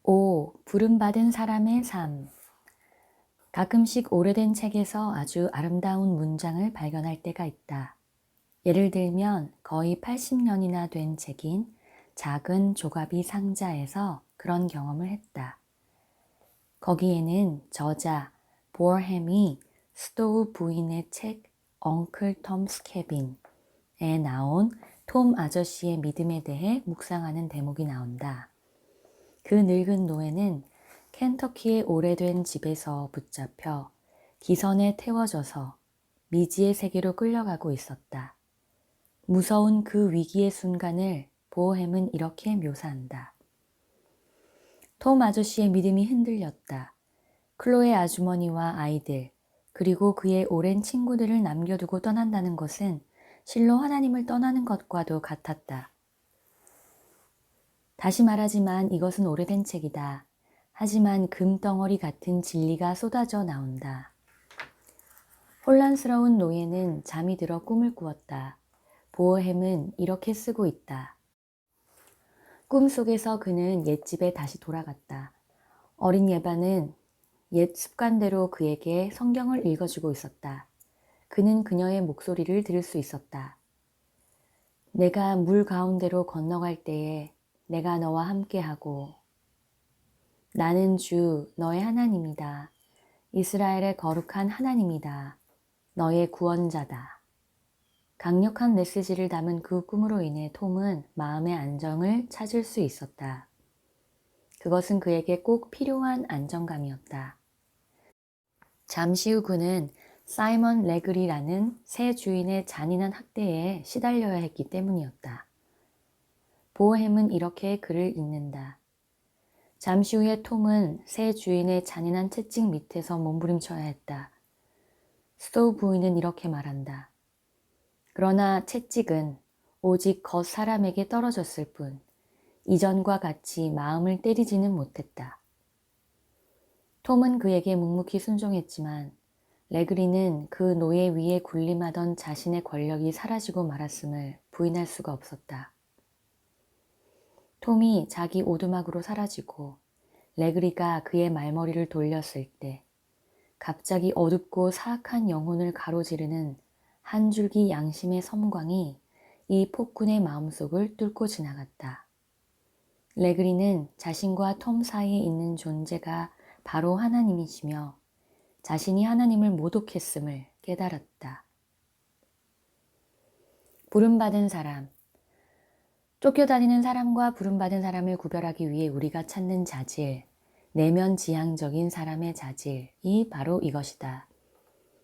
5. 부름받은 사람의 삶. 가끔씩 오래된 책에서 아주 아름다운 문장을 발견할 때가 있다. 예를 들면 거의 80년이나 된 책인 작은 조가비 상자에서 그런 경험을 했다. 거기에는 저자 보어햄이 스토우 부인의 책 엉클 톰스 캐빈에 나온 톰 아저씨의 믿음에 대해 묵상하는 대목이 나온다. 그 늙은 노예는 켄터키의 오래된 집에서 붙잡혀 기선에 태워져서 미지의 세계로 끌려가고 있었다. 무서운 그 위기의 순간을 보어햄은 이렇게 묘사한다. 톰 아저씨의 믿음이 흔들렸다. 클로에 아주머니와 아이들, 그리고 그의 오랜 친구들을 남겨두고 떠난다는 것은 실로 하나님을 떠나는 것과도 같았다. 다시 말하지만 이것은 오래된 책이다. 하지만 금덩어리 같은 진리가 쏟아져 나온다. 혼란스러운 노예는 잠이 들어 꿈을 꾸었다. 보어햄은 이렇게 쓰고 있다. 꿈속에서 그는 옛집에 다시 돌아갔다. 어린 예반은 옛 습관대로 그에게 성경을 읽어주고 있었다. 그는 그녀의 목소리를 들을 수 있었다. 내가 물 가운데로 건너갈 때에 내가 너와 함께하고 나는 주 너의 하나님이다. 이스라엘의 거룩한 하나님이다. 너의 구원자다. 강력한 메시지를 담은 그 꿈으로 인해 톰은 마음의 안정을 찾을 수 있었다. 그것은 그에게 꼭 필요한 안정감이었다. 잠시 후 그는 사이먼 레그리라는 새 주인의 잔인한 학대에 시달려야 했기 때문이었다. 보어햄은 이렇게 글을 읽는다. 잠시 후에 톰은 새 주인의 잔인한 채찍 밑에서 몸부림쳐야 했다. 스토우 부인은 이렇게 말한다. 그러나 채찍은 오직 겉사람에게 떨어졌을 뿐 이전과 같이 마음을 때리지는 못했다. 톰은 그에게 묵묵히 순종했지만 레그리는 그 노예 위에 군림하던 자신의 권력이 사라지고 말았음을 부인할 수가 없었다. 톰이 자기 오두막으로 사라지고 레그리가 그의 말머리를 돌렸을 때 갑자기 어둡고 사악한 영혼을 가로지르는 한 줄기 양심의 섬광이 이 폭군의 마음속을 뚫고 지나갔다. 레그리는 자신과 톰 사이에 있는 존재가 바로 하나님이시며 자신이 하나님을 모독했음을 깨달았다. 부름받은 사람. 쫓겨다니는 사람과 부름받은 사람을 구별하기 위해 우리가 찾는 자질, 내면 지향적인 사람의 자질이 바로 이것이다.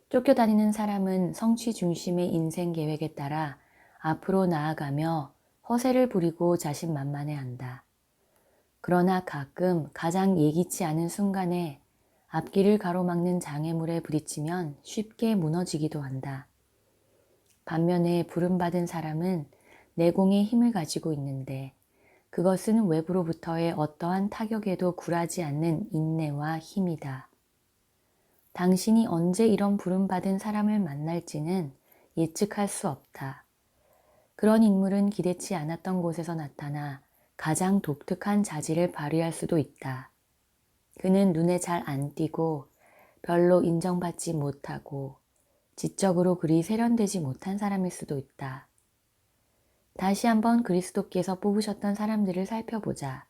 쫓겨다니는 사람은 성취 중심의 인생 계획에 따라 앞으로 나아가며 허세를 부리고 자신만만해한다. 그러나 가끔 가장 예기치 않은 순간에 앞길을 가로막는 장애물에 부딪히면 쉽게 무너지기도 한다. 반면에 부름받은 사람은 내공의 힘을 가지고 있는데 그것은 외부로부터의 어떠한 타격에도 굴하지 않는 인내와 힘이다. 당신이 언제 이런 부름받은 사람을 만날지는 예측할 수 없다. 그런 인물은 기대치 않았던 곳에서 나타나 가장 독특한 자질을 발휘할 수도 있다. 그는 눈에 잘 안 띄고 별로 인정받지 못하고 지적으로 그리 세련되지 못한 사람일 수도 있다. 다시 한번 그리스도께서 뽑으셨던 사람들을 살펴보자.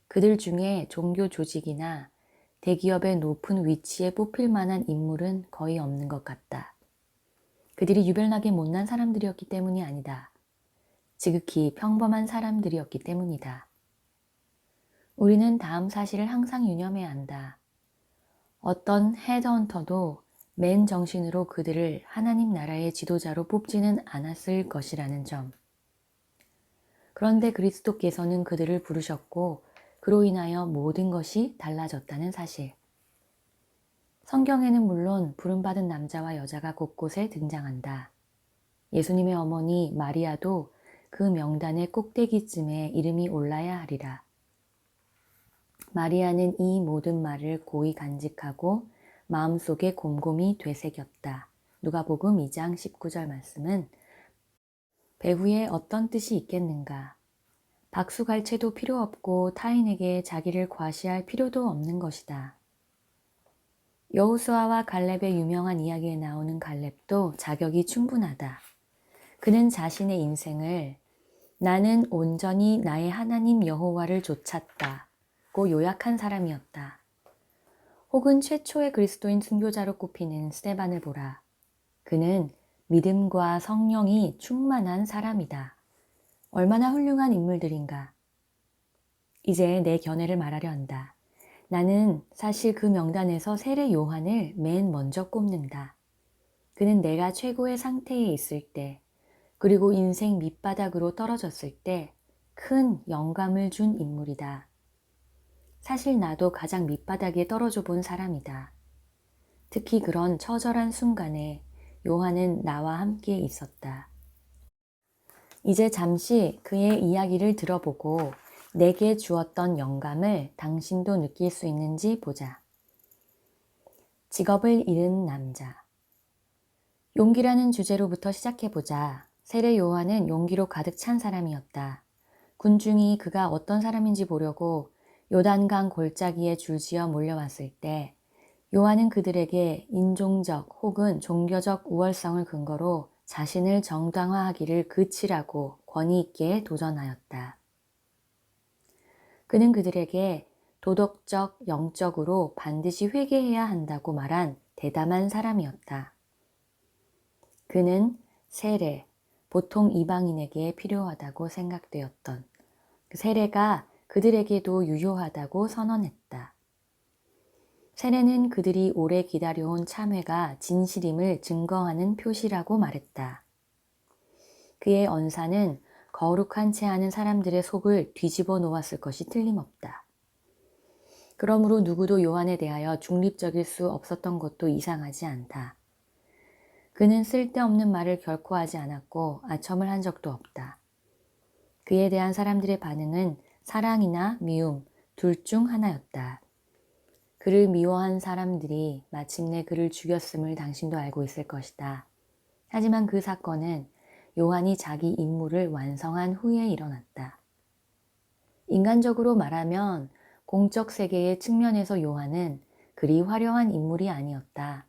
그들 중에 종교 조직이나 대기업의 높은 위치에 뽑힐 만한 인물은 거의 없는 것 같다. 그들이 유별나게 못난 사람들이었기 때문이 아니다. 지극히 평범한 사람들이었기 때문이다. 우리는 다음 사실을 항상 유념해야 한다. 어떤 헤드헌터도 맨 정신으로 그들을 하나님 나라의 지도자로 뽑지는 않았을 것이라는 점. 그런데 그리스도께서는 그들을 부르셨고 그로 인하여 모든 것이 달라졌다는 사실. 성경에는 물론 부름받은 남자와 여자가 곳곳에 등장한다. 예수님의 어머니 마리아도 그 명단의 꼭대기쯤에 이름이 올라야 하리라. 마리아는 이 모든 말을 고이 간직하고 마음속에 곰곰이 되새겼다. 누가복음 2장 19절 말씀은 배후에 어떤 뜻이 있겠는가? 박수갈채도 필요 없고 타인에게 자기를 과시할 필요도 없는 것이다. 여호수아와 갈렙의 유명한 이야기에 나오는 갈렙도 자격이 충분하다. 그는 자신의 인생을 나는 온전히 나의 하나님 여호와를 좇았다고 요약한 사람이었다. 혹은 최초의 그리스도인 순교자로 꼽히는 스데반을 보라. 그는 믿음과 성령이 충만한 사람이다. 얼마나 훌륭한 인물들인가. 이제 내 견해를 말하려 한다. 나는 사실 그 명단에서 세례 요한을 맨 먼저 꼽는다. 그는 내가 최고의 상태에 있을 때, 그리고 인생 밑바닥으로 떨어졌을 때 큰 영감을 준 인물이다. 사실 나도 가장 밑바닥에 떨어져 본 사람이다. 특히 그런 처절한 순간에 요한은 나와 함께 있었다. 이제 잠시 그의 이야기를 들어보고 내게 주었던 영감을 당신도 느낄 수 있는지 보자. 직업을 잃은 남자. 용기라는 주제로부터 시작해보자. 세례 요한은 용기로 가득 찬 사람이었다. 군중이 그가 어떤 사람인지 보려고 요단강 골짜기에 줄지어 몰려왔을 때 요한은 그들에게 인종적 혹은 종교적 우월성을 근거로 자신을 정당화하기를 그치라고 권위 있게 도전하였다. 그는 그들에게 도덕적, 영적으로 반드시 회개해야 한다고 말한 대담한 사람이었다. 그는 세례, 보통 이방인에게 필요하다고 생각되었던 그 세례가 그들에게도 유효하다고 선언했다. 세례는 그들이 오래 기다려온 참회가 진실임을 증거하는 표시라고 말했다. 그의 언사는 거룩한 채 하는 사람들의 속을 뒤집어 놓았을 것이 틀림없다. 그러므로 누구도 요한에 대하여 중립적일 수 없었던 것도 이상하지 않다. 그는 쓸데없는 말을 결코 하지 않았고 아첨을 한 적도 없다. 그에 대한 사람들의 반응은 사랑이나 미움, 둘 중 하나였다. 그를 미워한 사람들이 마침내 그를 죽였음을 당신도 알고 있을 것이다. 하지만 그 사건은 요한이 자기 임무를 완성한 후에 일어났다. 인간적으로 말하면 공적 세계의 측면에서 요한은 그리 화려한 인물이 아니었다.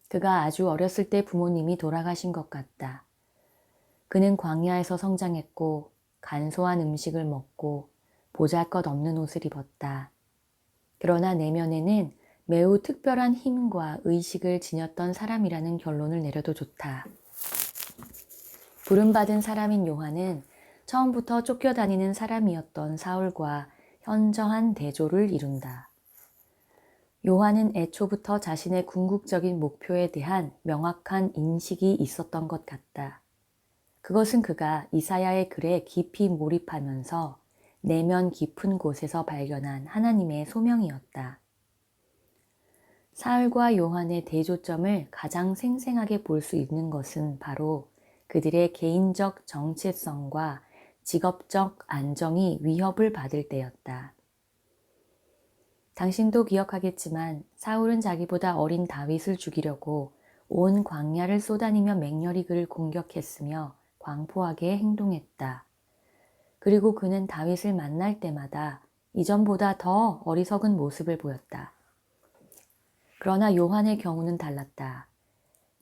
그가 아주 어렸을 때 부모님이 돌아가신 것 같다. 그는 광야에서 성장했고 간소한 음식을 먹고 보잘것없는 옷을 입었다. 그러나 내면에는 매우 특별한 힘과 의식을 지녔던 사람이라는 결론을 내려도 좋다. 부름받은 사람인 요한은 처음부터 쫓겨다니는 사람이었던 사울과 현저한 대조를 이룬다. 요한은 애초부터 자신의 궁극적인 목표에 대한 명확한 인식이 있었던 것 같다. 그것은 그가 이사야의 글에 깊이 몰입하면서 내면 깊은 곳에서 발견한 하나님의 소명이었다. 사울과 요한의 대조점을 가장 생생하게 볼 수 있는 것은 바로 그들의 개인적 정체성과 직업적 안정이 위협을 받을 때였다. 당신도 기억하겠지만 사울은 자기보다 어린 다윗을 죽이려고 온 광야를 쏘다니며 맹렬히 그를 공격했으며 광포하게 행동했다. 그리고 그는 다윗을 만날 때마다 이전보다 더 어리석은 모습을 보였다. 그러나 요한의 경우는 달랐다.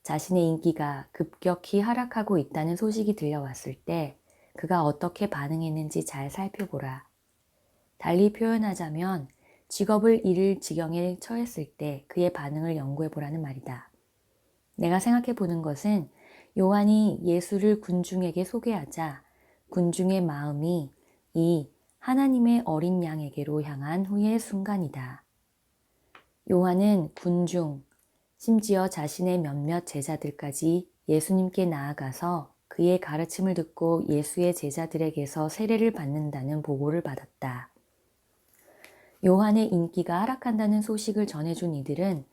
자신의 인기가 급격히 하락하고 있다는 소식이 들려왔을 때 그가 어떻게 반응했는지 잘 살펴보라. 달리 표현하자면 직업을 잃을 지경에 처했을 때 그의 반응을 연구해보라는 말이다. 내가 생각해보는 것은 요한이 예수를 군중에게 소개하자 군중의 마음이 이 하나님의 어린 양에게로 향한 후의 순간이다. 요한은 군중, 심지어 자신의 몇몇 제자들까지 예수님께 나아가서 그의 가르침을 듣고 예수의 제자들에게서 세례를 받는다는 보고를 받았다. 요한의 인기가 하락한다는 소식을 전해준 이들은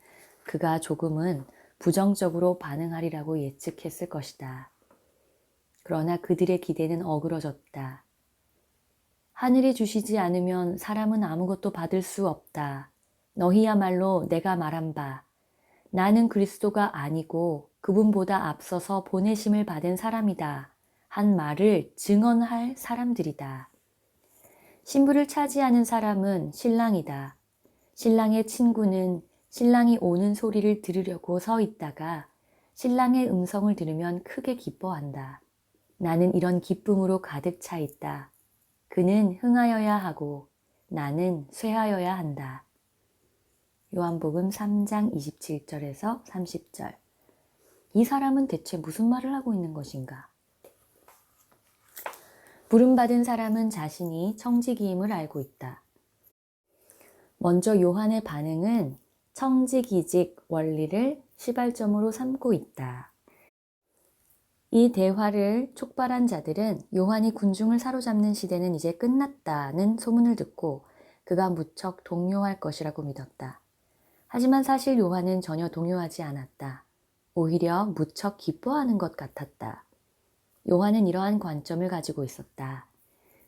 그가 조금은 부정적으로 반응하리라고 예측했을 것이다. 그러나 그들의 기대는 어그러졌다. 하늘이 주시지 않으면 사람은 아무것도 받을 수 없다. 너희야말로 내가 말한 바 나는 그리스도가 아니고 그분보다 앞서서 보내심을 받은 사람이다 한 말을 증언할 사람들이다. 신부를 차지하는 사람은 신랑이다. 신랑의 친구는 신랑이 오는 소리를 들으려고 서 있다가 신랑의 음성을 들으면 크게 기뻐한다. 나는 이런 기쁨으로 가득 차 있다. 그는 흥하여야 하고 나는 쇠하여야 한다. 요한복음 3장 27절에서 30절. 이 사람은 대체 무슨 말을 하고 있는 것인가? 부름받은 사람은 자신이 청지기임을 알고 있다. 먼저 요한의 반응은 청지기직 원리를 시발점으로 삼고 있다. 이 대화를 촉발한 자들은 요한이 군중을 사로잡는 시대는 이제 끝났다는 소문을 듣고 그가 무척 동요할 것이라고 믿었다. 하지만 사실 요한은 전혀 동요하지 않았다. 오히려 무척 기뻐하는 것 같았다. 요한은 이러한 관점을 가지고 있었다.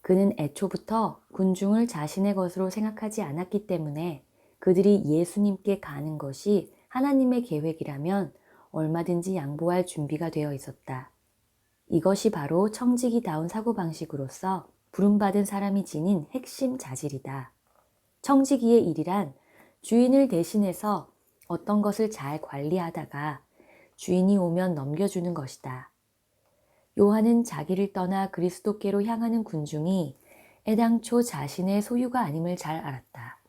그는 애초부터 군중을 자신의 것으로 생각하지 않았기 때문에 그들이 예수님께 가는 것이 하나님의 계획이라면 얼마든지 양보할 준비가 되어 있었다. 이것이 바로 청지기다운 사고방식으로서 부름받은 사람이 지닌 핵심 자질이다. 청지기의 일이란 주인을 대신해서 어떤 것을 잘 관리하다가 주인이 오면 넘겨주는 것이다. 요한은 자기를 떠나 그리스도께로 향하는 군중이 애당초 자신의 소유가 아님을 잘 알았다.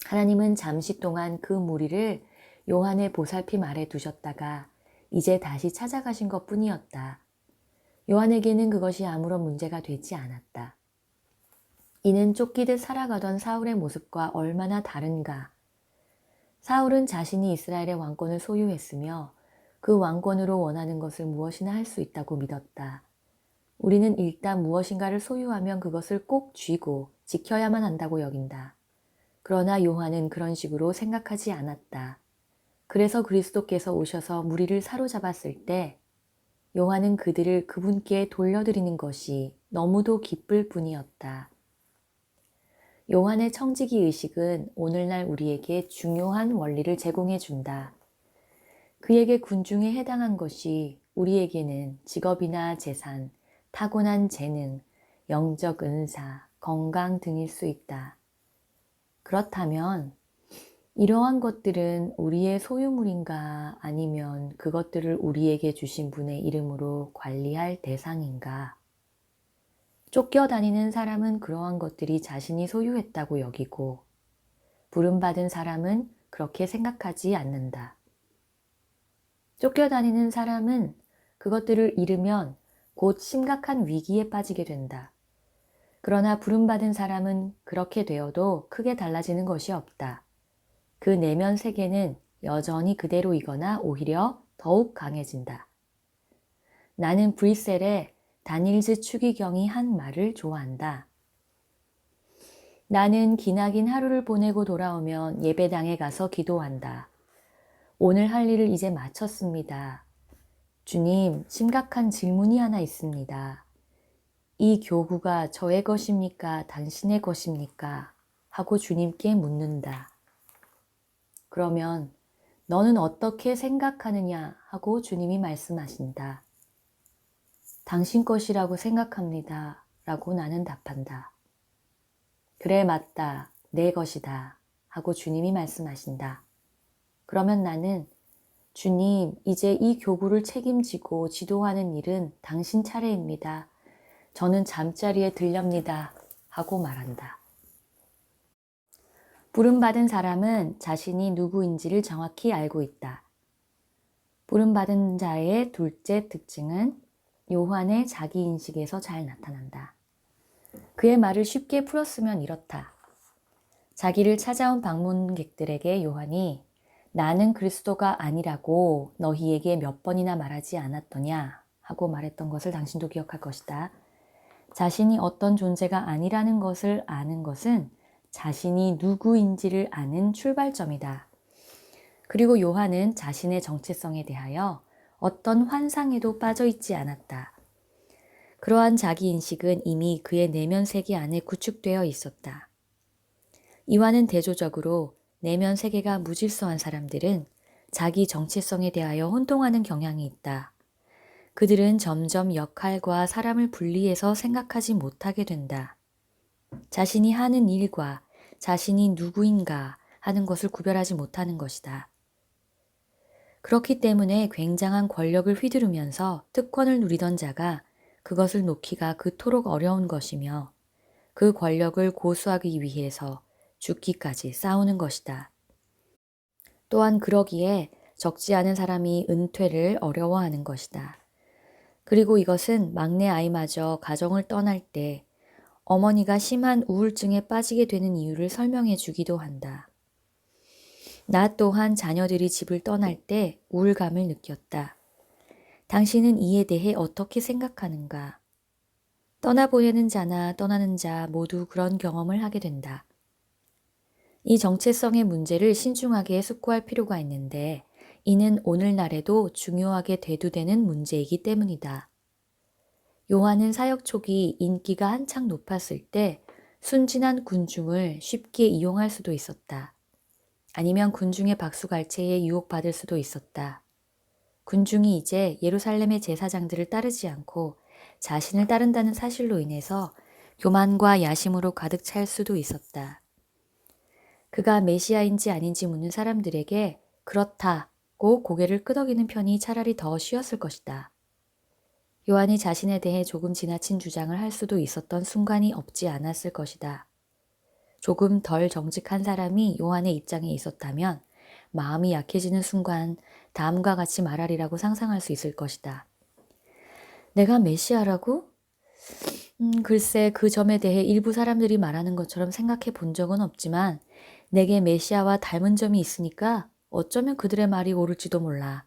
하나님은 잠시 동안 그 무리를 요한의 보살핌 아래 두셨다가 이제 다시 찾아가신 것 뿐이었다. 요한에게는 그것이 아무런 문제가 되지 않았다. 이는 쫓기듯 살아가던 사울의 모습과 얼마나 다른가. 사울은 자신이 이스라엘의 왕권을 소유했으며 그 왕권으로 원하는 것을 무엇이나 할 수 있다고 믿었다. 우리는 일단 무엇인가를 소유하면 그것을 꼭 쥐고 지켜야만 한다고 여긴다. 그러나 요한은 그런 식으로 생각하지 않았다. 그래서 그리스도께서 오셔서 무리를 사로잡았을 때 요한은 그들을 그분께 돌려드리는 것이 너무도 기쁠 뿐이었다. 요한의 청지기 의식은 오늘날 우리에게 중요한 원리를 제공해 준다. 그에게 군중에 해당한 것이 우리에게는 직업이나 재산, 타고난 재능, 영적 은사, 건강 등일 수 있다. 그렇다면 이러한 것들은 우리의 소유물인가 아니면 그것들을 우리에게 주신 분의 이름으로 관리할 대상인가? 쫓겨다니는 사람은 그러한 것들이 자신이 소유했다고 여기고 부름받은 사람은 그렇게 생각하지 않는다. 쫓겨다니는 사람은 그것들을 잃으면 곧 심각한 위기에 빠지게 된다. 그러나 부름받은 사람은 그렇게 되어도 크게 달라지는 것이 없다. 그 내면 세계는 여전히 그대로이거나 오히려 더욱 강해진다. 나는 브뤼셀의 다닐즈 추기경이 한 말을 좋아한다. 나는 기나긴 하루를 보내고 돌아오면 예배당에 가서 기도한다. 오늘 할 일을 이제 마쳤습니다. 주님, 심각한 질문이 하나 있습니다. 이 교구가 저의 것입니까? 당신의 것입니까? 하고 주님께 묻는다. 그러면 너는 어떻게 생각하느냐? 하고 주님이 말씀하신다. 당신 것이라고 생각합니다. 라고 나는 답한다. 그래, 맞다. 내 것이다. 하고 주님이 말씀하신다. 그러면 나는 주님, 이제 이 교구를 책임지고 지도하는 일은 당신 차례입니다. 저는 잠자리에 들렵니다. 하고 말한다. 부름받은 사람은 자신이 누구인지를 정확히 알고 있다. 부름받은 자의 둘째 특징은 요한의 자기인식에서 잘 나타난다. 그의 말을 쉽게 풀었으면 이렇다. 자기를 찾아온 방문객들에게 요한이 나는 그리스도가 아니라고 너희에게 몇 번이나 말하지 않았더냐 하고 말했던 것을 당신도 기억할 것이다. 자신이 어떤 존재가 아니라는 것을 아는 것은 자신이 누구인지를 아는 출발점이다. 그리고 요한은 자신의 정체성에 대하여 어떤 환상에도 빠져 있지 않았다. 그러한 자기인식은 이미 그의 내면 세계 안에 구축되어 있었다. 이와는 대조적으로 내면 세계가 무질서한 사람들은 자기 정체성에 대하여 혼동하는 경향이 있다. 그들은 점점 역할과 사람을 분리해서 생각하지 못하게 된다. 자신이 하는 일과 자신이 누구인가 하는 것을 구별하지 못하는 것이다. 그렇기 때문에 굉장한 권력을 휘두르면서 특권을 누리던 자가 그것을 놓기가 그토록 어려운 것이며 그 권력을 고수하기 위해서 죽기까지 싸우는 것이다. 또한 그러기에 적지 않은 사람이 은퇴를 어려워하는 것이다. 그리고 이것은 막내 아이마저 가정을 떠날 때 어머니가 심한 우울증에 빠지게 되는 이유를 설명해 주기도 한다. 나 또한 자녀들이 집을 떠날 때 우울감을 느꼈다. 당신은 이에 대해 어떻게 생각하는가? 떠나보내는 자나 떠나는 자 모두 그런 경험을 하게 된다. 이 정체성의 문제를 신중하게 숙고할 필요가 있는데 이는 오늘날에도 중요하게 대두되는 문제이기 때문이다. 요한은 사역 초기 인기가 한창 높았을 때 순진한 군중을 쉽게 이용할 수도 있었다. 아니면 군중의 박수갈채에 유혹받을 수도 있었다. 군중이 이제 예루살렘의 제사장들을 따르지 않고 자신을 따른다는 사실로 인해서 교만과 야심으로 가득 찰 수도 있었다. 그가 메시아인지 아닌지 묻는 사람들에게 그렇다고 고개를 끄덕이는 편이 차라리 더 쉬웠을 것이다. 요한이 자신에 대해 조금 지나친 주장을 할 수도 있었던 순간이 없지 않았을 것이다. 조금 덜 정직한 사람이 요한의 입장에 있었다면 마음이 약해지는 순간 다음과 같이 말하리라고 상상할 수 있을 것이다. 내가 메시아라고? 글쎄 그 점에 대해 일부 사람들이 말하는 것처럼 생각해 본 적은 없지만 내게 메시아와 닮은 점이 있으니까 어쩌면 그들의 말이 옳을지도 몰라.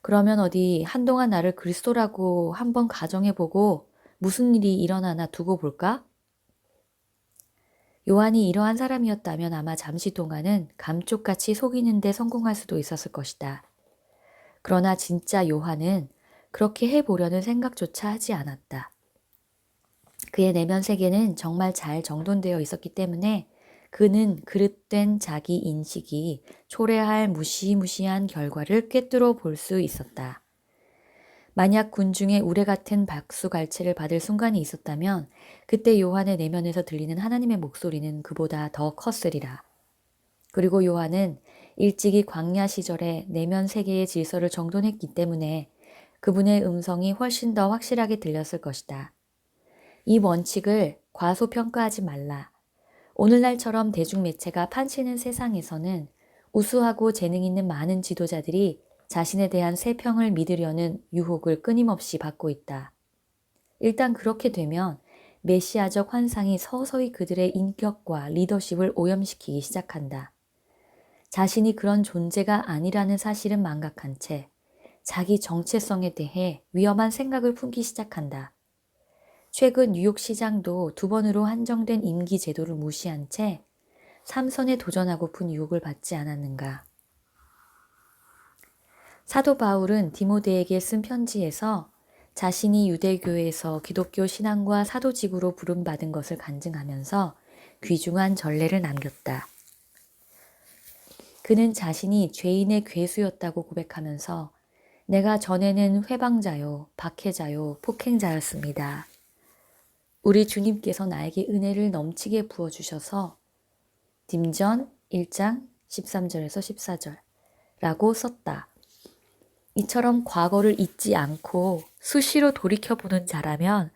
그러면 어디 한동안 나를 그리스도라고 한번 가정해보고 무슨 일이 일어나나 두고 볼까? 요한이 이러한 사람이었다면 아마 잠시 동안은 감쪽같이 속이는 데 성공할 수도 있었을 것이다. 그러나 진짜 요한은 그렇게 해보려는 생각조차 하지 않았다. 그의 내면 세계는 정말 잘 정돈되어 있었기 때문에 그는 그릇된 자기 인식이 초래할 무시무시한 결과를 꿰뚫어 볼 수 있었다. 만약 군중의 우레 같은 박수갈채를 받을 순간이 있었다면 그때 요한의 내면에서 들리는 하나님의 목소리는 그보다 더 컸으리라. 그리고 요한은 일찍이 광야 시절에 내면 세계의 질서를 정돈했기 때문에 그분의 음성이 훨씬 더 확실하게 들렸을 것이다. 이 원칙을 과소평가하지 말라. 오늘날처럼 대중매체가 판치는 세상에서는 우수하고 재능 있는 많은 지도자들이 자신에 대한 세평을 믿으려는 유혹을 끊임없이 받고 있다. 일단 그렇게 되면 메시아적 환상이 서서히 그들의 인격과 리더십을 오염시키기 시작한다. 자신이 그런 존재가 아니라는 사실은 망각한 채 자기 정체성에 대해 위험한 생각을 품기 시작한다. 최근 뉴욕 시장도 2번으로 한정된 임기 제도를 무시한 채 삼선에 도전하고픈 유혹을 받지 않았는가. 사도 바울은 디모데에게 쓴 편지에서 자신이 유대교에서 기독교 신앙과 사도직으로 부름받은 것을 간증하면서 귀중한 전례를 남겼다. 그는 자신이 죄인의 괴수였다고 고백하면서 내가 전에는 회방자요, 박해자요, 폭행자였습니다. 우리 주님께서 나에게 은혜를 넘치게 부어주셔서 딤전 1장 13절에서 14절 라고 썼다. 이처럼 과거를 잊지 않고 수시로 돌이켜보는 자라면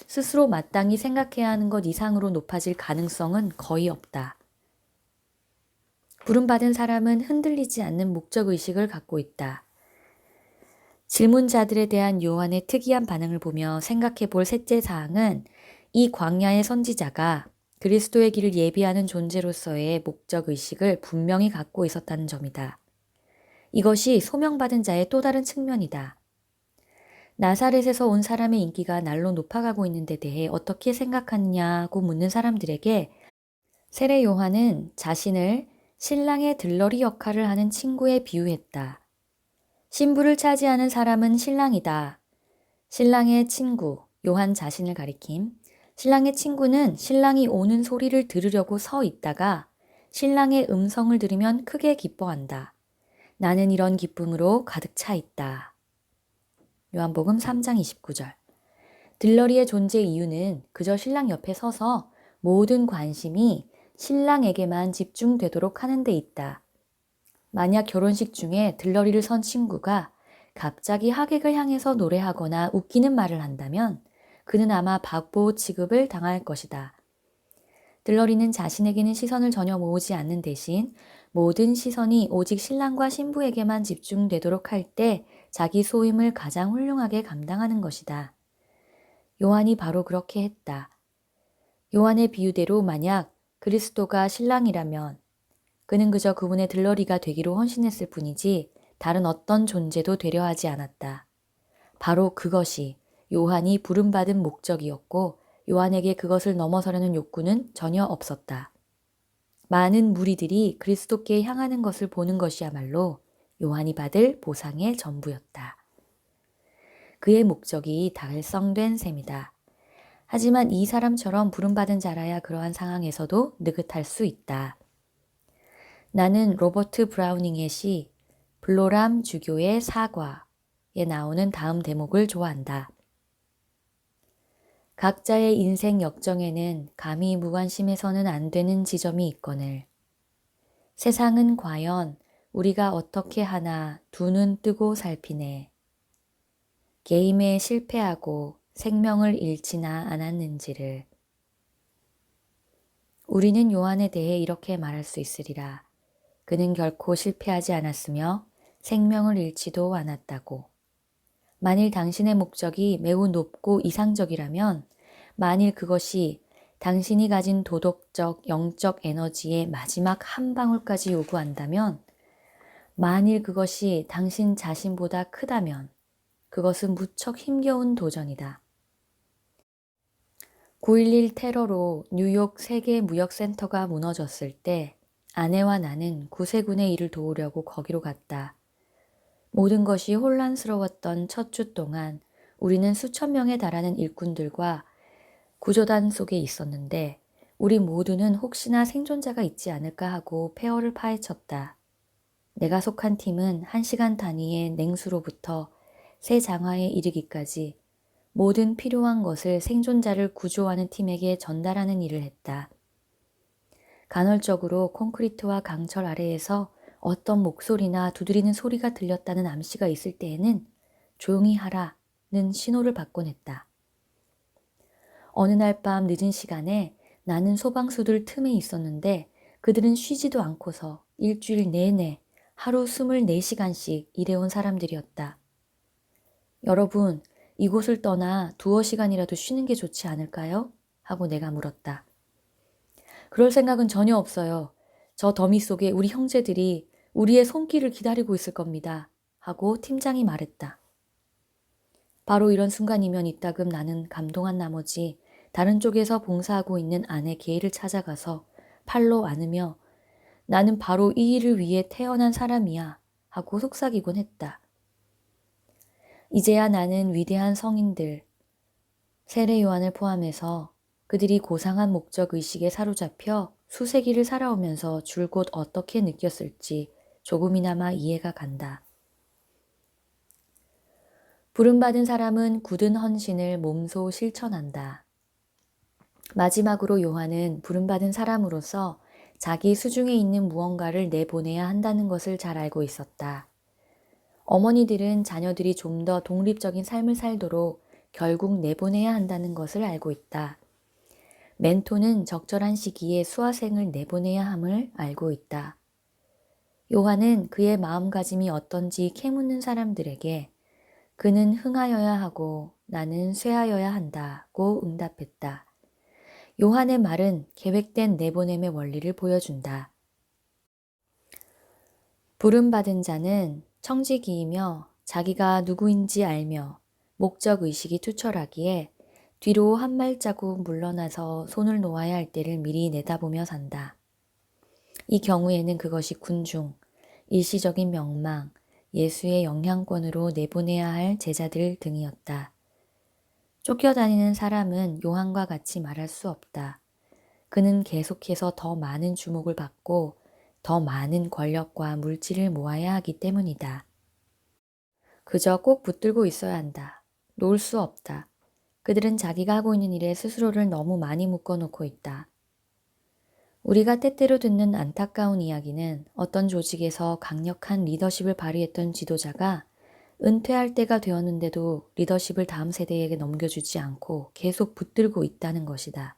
스스로 마땅히 생각해야 하는 것 이상으로 높아질 가능성은 거의 없다. 부름받은 사람은 흔들리지 않는 목적의식을 갖고 있다. 질문자들에 대한 요한의 특이한 반응을 보며 생각해 볼 셋째 사항은 이 광야의 선지자가 그리스도의 길을 예비하는 존재로서의 목적의식을 분명히 갖고 있었다는 점이다. 이것이 소명받은 자의 또 다른 측면이다. 나사렛에서 온 사람의 인기가 날로 높아가고 있는 데 대해 어떻게 생각하느냐고 묻는 사람들에게 세례 요한은 자신을 신랑의 들러리 역할을 하는 친구에 비유했다. 신부를 차지하는 사람은 신랑이다. 신랑의 친구, 요한 자신을 가리킴. 신랑의 친구는 신랑이 오는 소리를 들으려고 서 있다가 신랑의 음성을 들으면 크게 기뻐한다. 나는 이런 기쁨으로 가득 차 있다. 요한복음 3장 29절. 들러리의 존재 이유는 그저 신랑 옆에 서서 모든 관심이 신랑에게만 집중되도록 하는 데 있다. 만약 결혼식 중에 들러리를 선 친구가 갑자기 하객을 향해서 노래하거나 웃기는 말을 한다면 그는 아마 바보 취급을 당할 것이다. 들러리는 자신에게는 시선을 전혀 모으지 않는 대신 모든 시선이 오직 신랑과 신부에게만 집중되도록 할 때 자기 소임을 가장 훌륭하게 감당하는 것이다. 요한이 바로 그렇게 했다. 요한의 비유대로 만약 그리스도가 신랑이라면 그는 그저 그분의 들러리가 되기로 헌신했을 뿐이지 다른 어떤 존재도 되려 하지 않았다. 바로 그것이 요한이 부름받은 목적이었고 요한에게 그것을 넘어서려는 욕구는 전혀 없었다. 많은 무리들이 그리스도께 향하는 것을 보는 것이야말로 요한이 받을 보상의 전부였다. 그의 목적이 달성된 셈이다. 하지만 이 사람처럼 부름받은 자라야 그러한 상황에서도 느긋할 수 있다. 나는 로버트 브라우닝의 시 블로람 주교의 사과에 나오는 다음 대목을 좋아한다. 각자의 인생 역정에는 감히 무관심해서는 안 되는 지점이 있거늘 세상은 과연 우리가 어떻게 하나 두 눈 뜨고 살피네. 게임에 실패하고 생명을 잃지나 않았는지를. 우리는 요한에 대해 이렇게 말할 수 있으리라. 그는 결코 실패하지 않았으며 생명을 잃지도 않았다고. 만일 당신의 목적이 매우 높고 이상적이라면, 만일 그것이 당신이 가진 도덕적, 영적 에너지의 마지막 한 방울까지 요구한다면, 만일 그것이 당신 자신보다 크다면 그것은 무척 힘겨운 도전이다. 9.11 테러로 뉴욕 세계무역센터가 무너졌을 때 아내와 나는 구세군의 일을 도우려고 거기로 갔다. 모든 것이 혼란스러웠던 첫 주 동안 우리는 수천 명에 달하는 일꾼들과 구조단 속에 있었는데 우리 모두는 혹시나 생존자가 있지 않을까 하고 폐허를 파헤쳤다. 내가 속한 팀은 1시간 단위의 냉수로부터 새 장화에 이르기까지 모든 필요한 것을 생존자를 구조하는 팀에게 전달하는 일을 했다. 간헐적으로 콘크리트와 강철 아래에서 어떤 목소리나 두드리는 소리가 들렸다는 암시가 있을 때에는 조용히 하라는 신호를 받곤 했다. 어느 날 밤 늦은 시간에 나는 소방수들 틈에 있었는데 그들은 쉬지도 않고서 일주일 내내 하루 24시간씩 일해온 사람들이었다. 여러분, 이곳을 떠나 두어 시간이라도 쉬는 게 좋지 않을까요? 하고 내가 물었다. 그럴 생각은 전혀 없어요. 저 더미 속에 우리 형제들이 우리의 손길을 기다리고 있을 겁니다. 하고 팀장이 말했다. 바로 이런 순간이면 이따금 나는 감동한 나머지 다른 쪽에서 봉사하고 있는 아내 게이를 찾아가서 팔로 안으며 나는 바로 이 일을 위해 태어난 사람이야 하고 속삭이곤 했다. 이제야 나는 위대한 성인들, 세례 요한을 포함해서 그들이 고상한 목적의식에 사로잡혀 수세기를 살아오면서 줄곧 어떻게 느꼈을지 조금이나마 이해가 간다. 부름받은 사람은 굳은 헌신을 몸소 실천한다. 마지막으로 요한은 부름받은 사람으로서 자기 수중에 있는 무언가를 내보내야 한다는 것을 잘 알고 있었다. 어머니들은 자녀들이 좀 더 독립적인 삶을 살도록 결국 내보내야 한다는 것을 알고 있다. 멘토는 적절한 시기에 수화생을 내보내야 함을 알고 있다. 요한은 그의 마음가짐이 어떤지 캐묻는 사람들에게 그는 흥하여야 하고 나는 쇠하여야 한다고 응답했다. 요한의 말은 계획된 내보냄의 원리를 보여준다. 부름받은 자는 청지기이며 자기가 누구인지 알며 목적의식이 투철하기에 뒤로 한 발자국 물러나서 손을 놓아야 할 때를 미리 내다보며 산다. 이 경우에는 그것이 군중, 일시적인 명망, 예수의 영향권으로 내보내야 할 제자들 등이었다. 쫓겨다니는 사람은 요한과 같이 말할 수 없다. 그는 계속해서 더 많은 주목을 받고 더 많은 권력과 물질을 모아야 하기 때문이다. 그저 꼭 붙들고 있어야 한다. 놓을 수 없다. 그들은 자기가 하고 있는 일에 스스로를 너무 많이 묶어놓고 있다. 우리가 때때로 듣는 안타까운 이야기는 어떤 조직에서 강력한 리더십을 발휘했던 지도자가 은퇴할 때가 되었는데도 리더십을 다음 세대에게 넘겨주지 않고 계속 붙들고 있다는 것이다.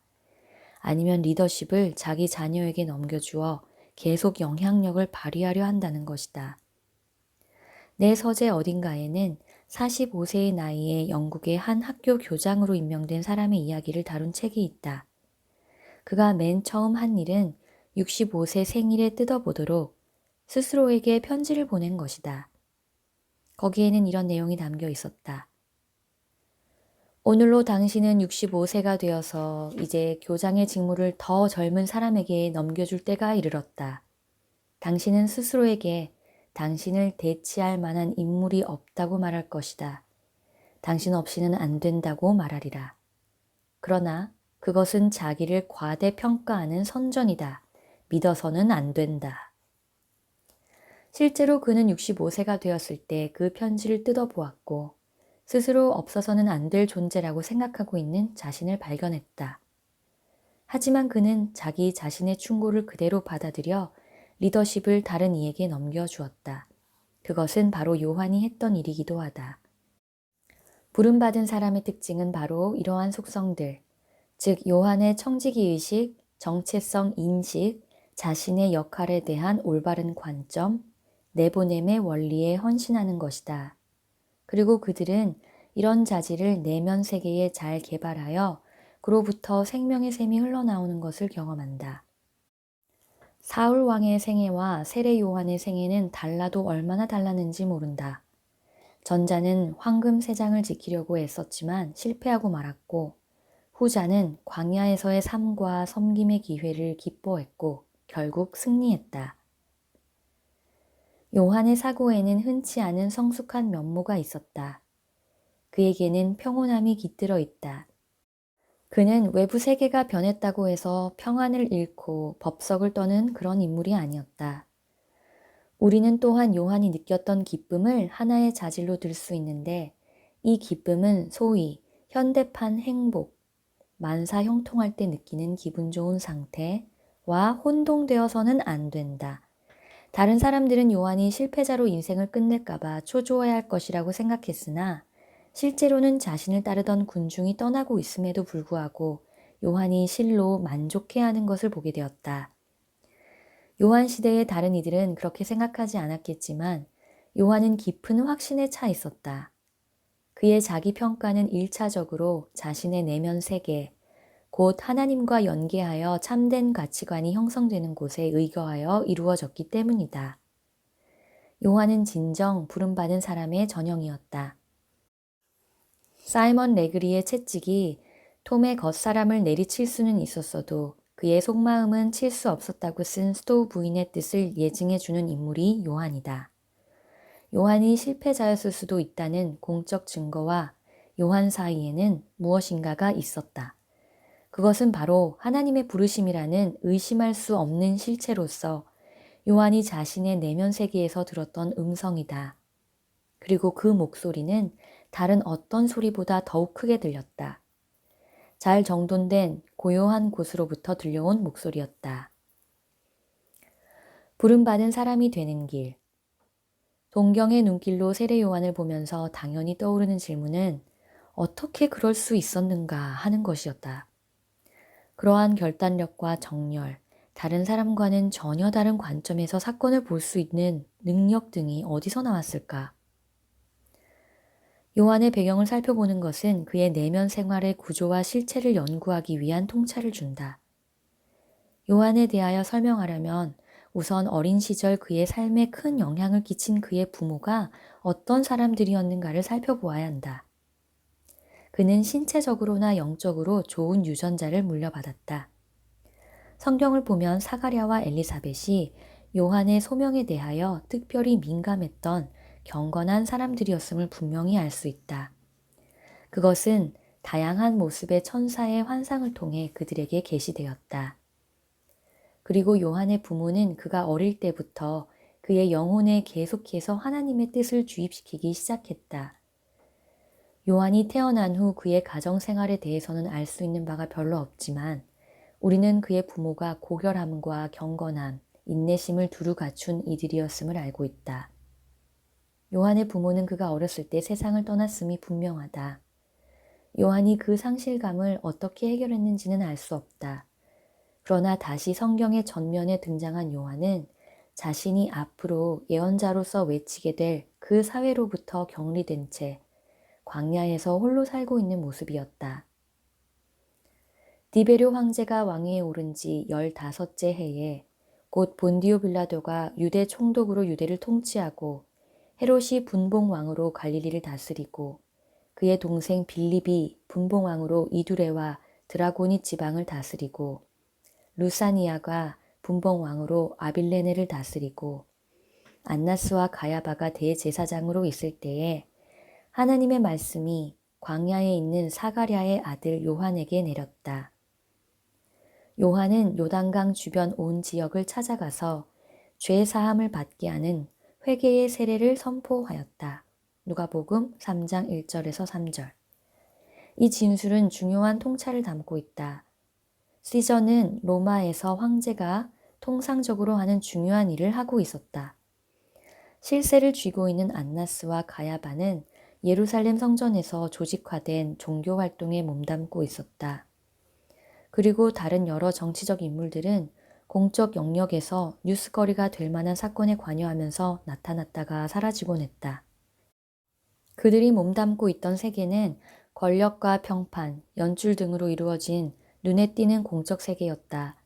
아니면 리더십을 자기 자녀에게 넘겨주어 계속 영향력을 발휘하려 한다는 것이다. 내 서재 어딘가에는 45세의 나이에 영국의 한 학교 교장으로 임명된 사람의 이야기를 다룬 책이 있다. 그가 맨 처음 한 일은 65세 생일에 뜯어보도록 스스로에게 편지를 보낸 것이다. 거기에는 이런 내용이 담겨 있었다. 오늘로 당신은 65세가 되어서 이제 교장의 직무를 더 젊은 사람에게 넘겨줄 때가 이르렀다. 당신은 스스로에게 당신을 대치할 만한 인물이 없다고 말할 것이다. 당신 없이는 안 된다고 말하리라. 그러나 그것은 자기를 과대평가하는 선전이다. 믿어서는 안 된다. 실제로 그는 65세가 되었을 때 그 편지를 뜯어보았고 스스로 없어서는 안 될 존재라고 생각하고 있는 자신을 발견했다. 하지만 그는 자기 자신의 충고를 그대로 받아들여 리더십을 다른 이에게 넘겨주었다. 그것은 바로 요한이 했던 일이기도 하다. 부름받은 사람의 특징은 바로 이러한 속성들, 즉 요한의 청지기의식, 정체성 인식, 자신의 역할에 대한 올바른 관점, 내보냄의 원리에 헌신하는 것이다. 그리고 그들은 이런 자질을 내면 세계에 잘 개발하여 그로부터 생명의 샘이 흘러나오는 것을 경험한다. 사울 왕의 생애와 세례 요한의 생애는 달라도 얼마나 달랐는지 모른다. 전자는 황금 세장을 지키려고 애썼지만 실패하고 말았고 후자는 광야에서의 삶과 섬김의 기회를 기뻐했고 결국 승리했다. 요한의 사고에는 흔치 않은 성숙한 면모가 있었다. 그에게는 평온함이 깃들어 있다. 그는 외부 세계가 변했다고 해서 평안을 잃고 법석을 떠는 그런 인물이 아니었다. 우리는 또한 요한이 느꼈던 기쁨을 하나의 자질로 들 수 있는데 이 기쁨은 소위 현대판 행복, 만사 형통할 때 느끼는 기분 좋은 상태와 혼동되어서는 안 된다. 다른 사람들은 요한이 실패자로 인생을 끝낼까봐 초조해할 것이라고 생각했으나 실제로는 자신을 따르던 군중이 떠나고 있음에도 불구하고 요한이 실로 만족해하는 것을 보게 되었다. 요한 시대의 다른 이들은 그렇게 생각하지 않았겠지만 요한은 깊은 확신에 차 있었다. 그의 자기 평가는 1차적으로 자신의 내면 세계, 곧 하나님과 연계하여 참된 가치관이 형성되는 곳에 의거하여 이루어졌기 때문이다. 요한은 진정 부름받은 사람의 전형이었다. 사이먼 레그리의 채찍이 톰의 겉사람을 내리칠 수는 있었어도 그의 속마음은 칠 수 없었다고 쓴 스토우 부인의 뜻을 예증해주는 인물이 요한이다. 요한이 실패자였을 수도 있다는 공적 증거와 요한 사이에는 무엇인가가 있었다. 그것은 바로 하나님의 부르심이라는 의심할 수 없는 실체로서 요한이 자신의 내면 세계에서 들었던 음성이다. 그리고 그 목소리는 다른 어떤 소리보다 더욱 크게 들렸다. 잘 정돈된 고요한 곳으로부터 들려온 목소리였다. 부름받은 사람이 되는 길. 동경의 눈길로 세례 요한을 보면서 당연히 떠오르는 질문은 어떻게 그럴 수 있었는가 하는 것이었다. 그러한 결단력과 정열, 다른 사람과는 전혀 다른 관점에서 사건을 볼 수 있는 능력 등이 어디서 나왔을까? 요한의 배경을 살펴보는 것은 그의 내면 생활의 구조와 실체를 연구하기 위한 통찰을 준다. 요한에 대하여 설명하려면 우선 어린 시절 그의 삶에 큰 영향을 끼친 그의 부모가 어떤 사람들이었는가를 살펴보아야 한다. 그는 신체적으로나 영적으로 좋은 유전자를 물려받았다. 성경을 보면 사가랴와 엘리사벳이 요한의 소명에 대하여 특별히 민감했던 경건한 사람들이었음을 분명히 알 수 있다. 그것은 다양한 모습의 천사의 환상을 통해 그들에게 계시되었다. 그리고 요한의 부모는 그가 어릴 때부터 그의 영혼에 계속해서 하나님의 뜻을 주입시키기 시작했다. 요한이 태어난 후 그의 가정 생활에 대해서는 알 수 있는 바가 별로 없지만 우리는 그의 부모가 고결함과 경건함, 인내심을 두루 갖춘 이들이었음을 알고 있다. 요한의 부모는 그가 어렸을 때 세상을 떠났음이 분명하다. 요한이 그 상실감을 어떻게 해결했는지는 알 수 없다. 그러나 다시 성경의 전면에 등장한 요한은 자신이 앞으로 예언자로서 외치게 될 그 사회로부터 격리된 채 광야에서 홀로 살고 있는 모습이었다. 디베료 황제가 왕위에 오른 지 15째 해에 곧 본디오 빌라도가 유대 총독으로 유대를 통치하고 헤롯이 분봉왕으로 갈릴리를 다스리고 그의 동생 빌립이 분봉왕으로 이두레와 드라고니 지방을 다스리고 루사니아가 분봉왕으로 아빌레네를 다스리고 안나스와 가야바가 대제사장으로 있을 때에 하나님의 말씀이 광야에 있는 사가랴의 아들 요한에게 내렸다. 요한은 요단강 주변 온 지역을 찾아가서 죄 사함을 받게 하는 회개의 세례를 선포하였다. 누가복음 3장 1절에서 3절. 이 진술은 중요한 통찰을 담고 있다. 시저는 로마에서 황제가 통상적으로 하는 중요한 일을 하고 있었다. 실세를 쥐고 있는 안나스와 가야바는 예루살렘 성전에서 조직화된 종교 활동에 몸담고 있었다. 그리고 다른 여러 정치적 인물들은 공적 영역에서 뉴스거리가 될 만한 사건에 관여하면서 나타났다가 사라지곤 했다. 그들이 몸담고 있던 세계는 권력과 평판, 연출 등으로 이루어진 눈에 띄는 공적 세계였다.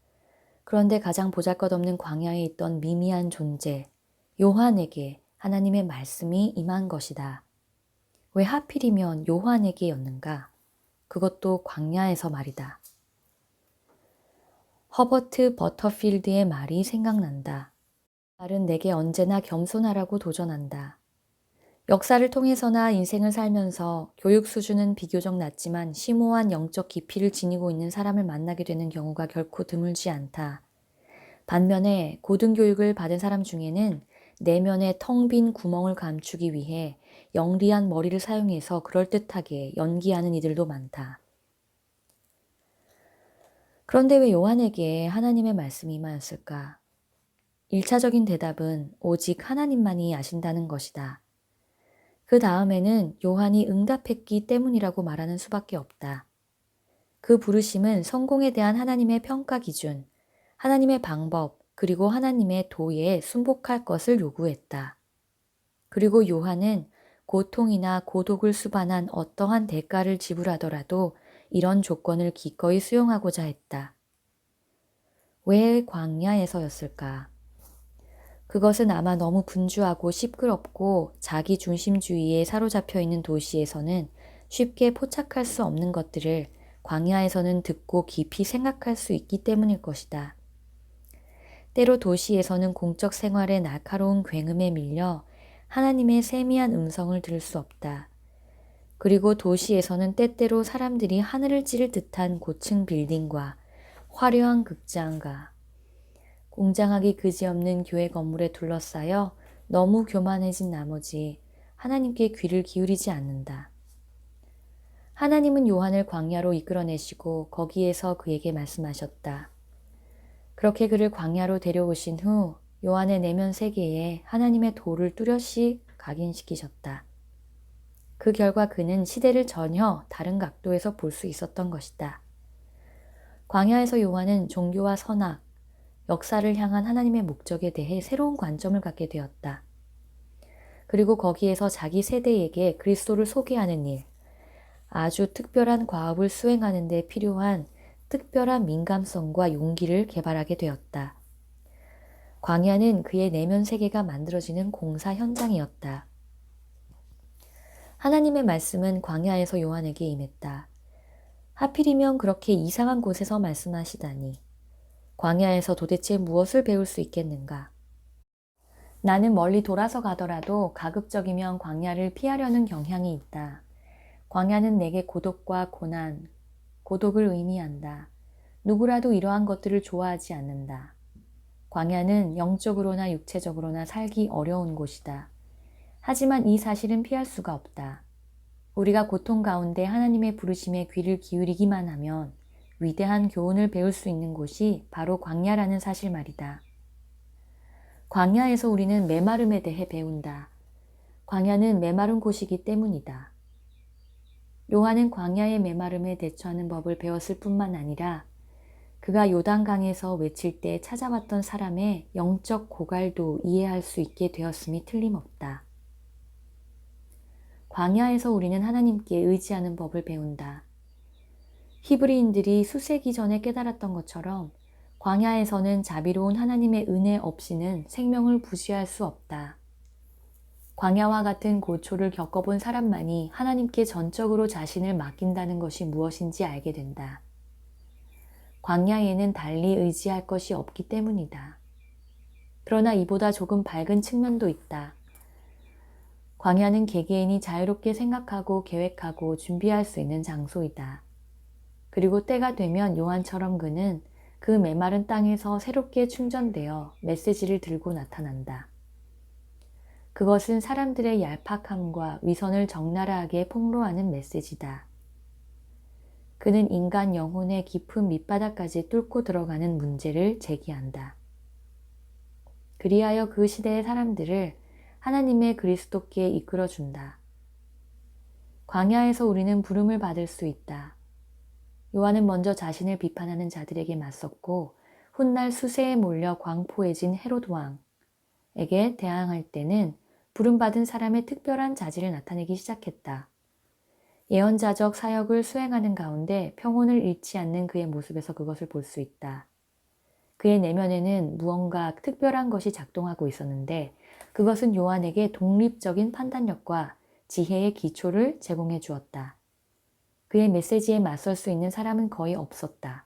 그런데 가장 보잘것없는 광야에 있던 미미한 존재, 요한에게 하나님의 말씀이 임한 것이다. 왜 하필이면 요한에게였는가? 그것도 광야에서 말이다. 허버트 버터필드의 말이 생각난다. 말은 내게 언제나 겸손하라고 도전한다. 역사를 통해서나 인생을 살면서 교육 수준은 비교적 낮지만 심오한 영적 깊이를 지니고 있는 사람을 만나게 되는 경우가 결코 드물지 않다. 반면에 고등교육을 받은 사람 중에는 내면의 텅 빈 구멍을 감추기 위해 영리한 머리를 사용해서 그럴듯하게 연기하는 이들도 많다. 그런데 왜 요한에게 하나님의 말씀이 임하였을까? 1차적인 대답은 오직 하나님만이 아신다는 것이다. 그 다음에는 요한이 응답했기 때문이라고 말하는 수밖에 없다. 그 부르심은 성공에 대한 하나님의 평가 기준, 하나님의 방법, 그리고 하나님의 도에 순복할 것을 요구했다. 그리고 요한은 고통이나 고독을 수반한 어떠한 대가를 지불하더라도 이런 조건을 기꺼이 수용하고자 했다. 왜 광야에서였을까? 그것은 아마 너무 분주하고 시끄럽고 자기 중심주의에 사로잡혀 있는 도시에서는 쉽게 포착할 수 없는 것들을 광야에서는 듣고 깊이 생각할 수 있기 때문일 것이다. 때로 도시에서는 공적 생활의 날카로운 굉음에 밀려 하나님의 세미한 음성을 들을 수 없다. 그리고 도시에서는 때때로 사람들이 하늘을 찌를 듯한 고층 빌딩과 화려한 극장과 웅장하기 그지없는 교회 건물에 둘러싸여 너무 교만해진 나머지 하나님께 귀를 기울이지 않는다. 하나님은 요한을 광야로 이끌어내시고 거기에서 그에게 말씀하셨다. 그렇게 그를 광야로 데려오신 후 요한의 내면 세계에 하나님의 도를 뚜렷이 각인시키셨다. 그 결과 그는 시대를 전혀 다른 각도에서 볼 수 있었던 것이다. 광야에서 요한은 종교와 선악, 역사를 향한 하나님의 목적에 대해 새로운 관점을 갖게 되었다. 그리고 거기에서 자기 세대에게 그리스도를 소개하는 일, 아주 특별한 과업을 수행하는 데 필요한 특별한 민감성과 용기를 개발하게 되었다. 광야는 그의 내면 세계가 만들어지는 공사 현장이었다. 하나님의 말씀은 광야에서 요한에게 임했다. 하필이면 그렇게 이상한 곳에서 말씀하시다니. 광야에서 도대체 무엇을 배울 수 있겠는가? 나는 멀리 돌아서 가더라도 가급적이면 광야를 피하려는 경향이 있다. 광야는 내게 고독과 고난, 고독을 의미한다. 누구라도 이러한 것들을 좋아하지 않는다. 광야는 영적으로나 육체적으로나 살기 어려운 곳이다. 하지만 이 사실은 피할 수가 없다. 우리가 고통 가운데 하나님의 부르심에 귀를 기울이기만 하면 위대한 교훈을 배울 수 있는 곳이 바로 광야라는 사실 말이다. 광야에서 우리는 메마름에 대해 배운다. 광야는 메마른 곳이기 때문이다. 요한은 광야의 메마름에 대처하는 법을 배웠을 뿐만 아니라 그가 요단강에서 외칠 때 찾아왔던 사람의 영적 고갈도 이해할 수 있게 되었음이 틀림없다. 광야에서 우리는 하나님께 의지하는 법을 배운다. 히브리인들이 수세기 전에 깨달았던 것처럼 광야에서는 자비로운 하나님의 은혜 없이는 생명을 부지할 수 없다. 광야와 같은 고초를 겪어본 사람만이 하나님께 전적으로 자신을 맡긴다는 것이 무엇인지 알게 된다. 광야에는 달리 의지할 것이 없기 때문이다. 그러나 이보다 조금 밝은 측면도 있다. 광야는 개개인이 자유롭게 생각하고 계획하고 준비할 수 있는 장소이다. 그리고 때가 되면 요한처럼 그는 그 메마른 땅에서 새롭게 충전되어 메시지를 들고 나타난다. 그것은 사람들의 얄팍함과 위선을 적나라하게 폭로하는 메시지다. 그는 인간 영혼의 깊은 밑바닥까지 뚫고 들어가는 문제를 제기한다. 그리하여 그 시대의 사람들을 하나님의 그리스도께 이끌어준다. 광야에서 우리는 부름을 받을 수 있다. 요한은 먼저 자신을 비판하는 자들에게 맞섰고 훗날 수세에 몰려 광포해진 헤롯 왕에게 대항할 때는 부름받은 사람의 특별한 자질을 나타내기 시작했다. 예언자적 사역을 수행하는 가운데 평온을 잃지 않는 그의 모습에서 그것을 볼 수 있다. 그의 내면에는 무언가 특별한 것이 작동하고 있었는데 그것은 요한에게 독립적인 판단력과 지혜의 기초를 제공해 주었다. 그의 메시지에 맞설 수 있는 사람은 거의 없었다.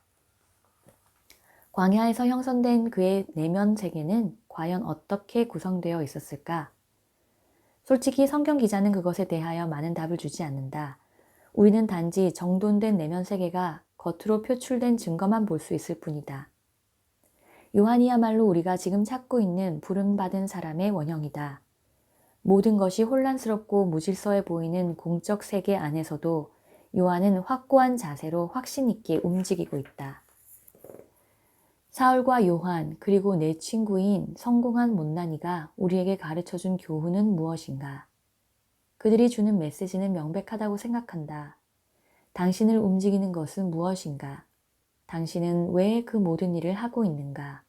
광야에서 형성된 그의 내면 세계는 과연 어떻게 구성되어 있었을까? 솔직히 성경 기자는 그것에 대하여 많은 답을 주지 않는다. 우리는 단지 정돈된 내면 세계가 겉으로 표출된 증거만 볼 수 있을 뿐이다. 요한이야말로 우리가 지금 찾고 있는 부름받은 사람의 원형이다. 모든 것이 혼란스럽고 무질서해 보이는 공적 세계 안에서도 요한은 확고한 자세로 확신 있게 움직이고 있다. 사울과 요한 그리고 내 친구인 성공한 못난이가 우리에게 가르쳐준 교훈은 무엇인가? 그들이 주는 메시지는 명백하다고 생각한다. 당신을 움직이는 것은 무엇인가? 당신은 왜 그 모든 일을 하고 있는가?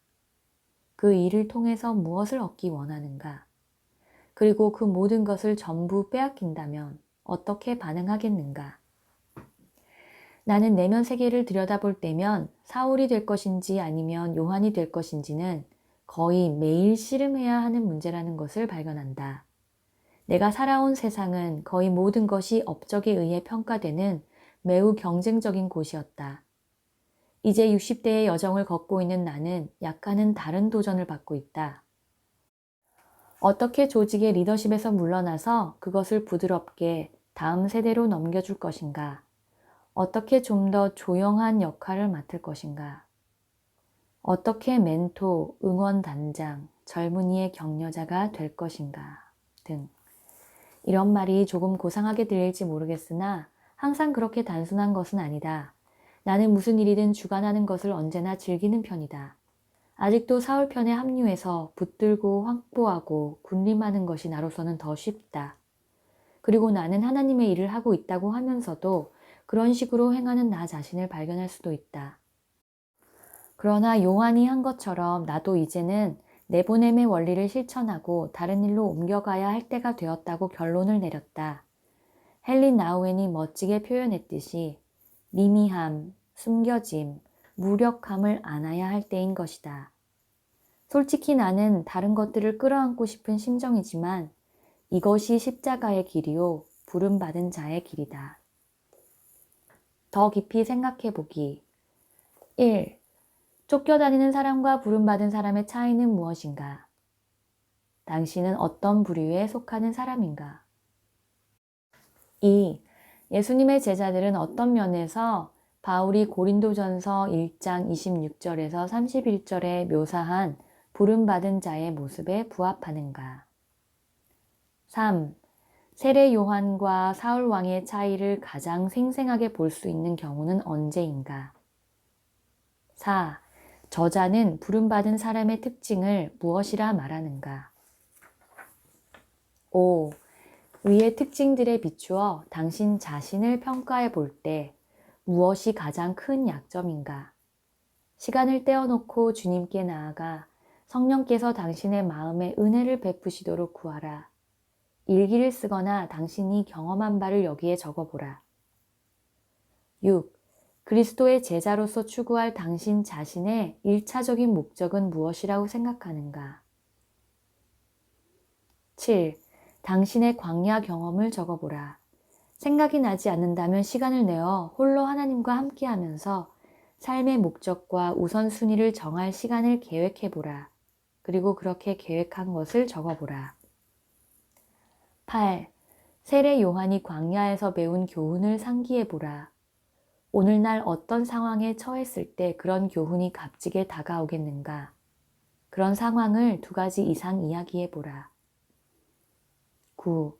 그 일을 통해서 무엇을 얻기 원하는가? 그리고 그 모든 것을 전부 빼앗긴다면 어떻게 반응하겠는가? 나는 내면 세계를 들여다볼 때면 사울이 될 것인지 아니면 요한이 될 것인지는 거의 매일 씨름해야 하는 문제라는 것을 발견한다. 내가 살아온 세상은 거의 모든 것이 업적에 의해 평가되는 매우 경쟁적인 곳이었다. 이제 60대의 여정을 걷고 있는 나는 약간은 다른 도전을 받고 있다. 어떻게 조직의 리더십에서 물러나서 그것을 부드럽게 다음 세대로 넘겨줄 것인가? 어떻게 좀 더 조용한 역할을 맡을 것인가? 어떻게 멘토, 응원단장, 젊은이의 격려자가 될 것인가? 등. 이런 말이 조금 고상하게 들릴지 모르겠으나 항상 그렇게 단순한 것은 아니다. 나는 무슨 일이든 주관하는 것을 언제나 즐기는 편이다. 아직도 사울 편에 합류해서 붙들고 확보하고 군림하는 것이 나로서는 더 쉽다. 그리고 나는 하나님의 일을 하고 있다고 하면서도 그런 식으로 행하는 나 자신을 발견할 수도 있다. 그러나 요한이 한 것처럼 나도 이제는 내보냄의 원리를 실천하고 다른 일로 옮겨가야 할 때가 되었다고 결론을 내렸다. 헨리 나우엔이 멋지게 표현했듯이 미미함, 숨겨짐, 무력함을 안아야 할 때인 것이다. 솔직히 나는 다른 것들을 끌어안고 싶은 심정이지만 이것이 십자가의 길이요 부름받은 자의 길이다. 더 깊이 생각해보기. 1. 쫓겨다니는 사람과 부름받은 사람의 차이는 무엇인가? 당신은 어떤 부류에 속하는 사람인가? 2. 예수님의 제자들은 어떤 면에서 바울이 고린도전서 1장 26절에서 31절에 묘사한 부름받은 자의 모습에 부합하는가? 3. 세례 요한과 사울 왕의 차이를 가장 생생하게 볼 수 있는 경우는 언제인가? 4. 저자는 부름받은 사람의 특징을 무엇이라 말하는가? 5. 위의 특징들에 비추어 당신 자신을 평가해 볼 때 무엇이 가장 큰 약점인가? 시간을 떼어놓고 주님께 나아가 성령께서 당신의 마음에 은혜를 베푸시도록 구하라. 일기를 쓰거나 당신이 경험한 바를 여기에 적어보라. 6. 그리스도의 제자로서 추구할 당신 자신의 1차적인 목적은 무엇이라고 생각하는가? 7. 당신의 광야 경험을 적어보라. 생각이 나지 않는다면 시간을 내어 홀로 하나님과 함께하면서 삶의 목적과 우선순위를 정할 시간을 계획해보라. 그리고 그렇게 계획한 것을 적어보라. 8. 세례 요한이 광야에서 배운 교훈을 상기해보라. 오늘날 어떤 상황에 처했을 때 그런 교훈이 값지게 다가오겠는가? 그런 상황을 2가지 이상 이야기해보라. 9.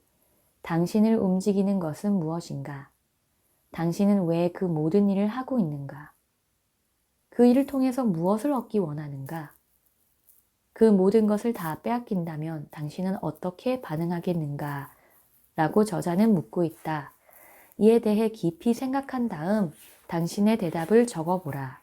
당신을 움직이는 것은 무엇인가? 당신은 왜 그 모든 일을 하고 있는가? 그 일을 통해서 무엇을 얻기 원하는가? 그 모든 것을 다 빼앗긴다면 당신은 어떻게 반응하겠는가? 라고 저자는 묻고 있다. 이에 대해 깊이 생각한 다음 당신의 대답을 적어보라.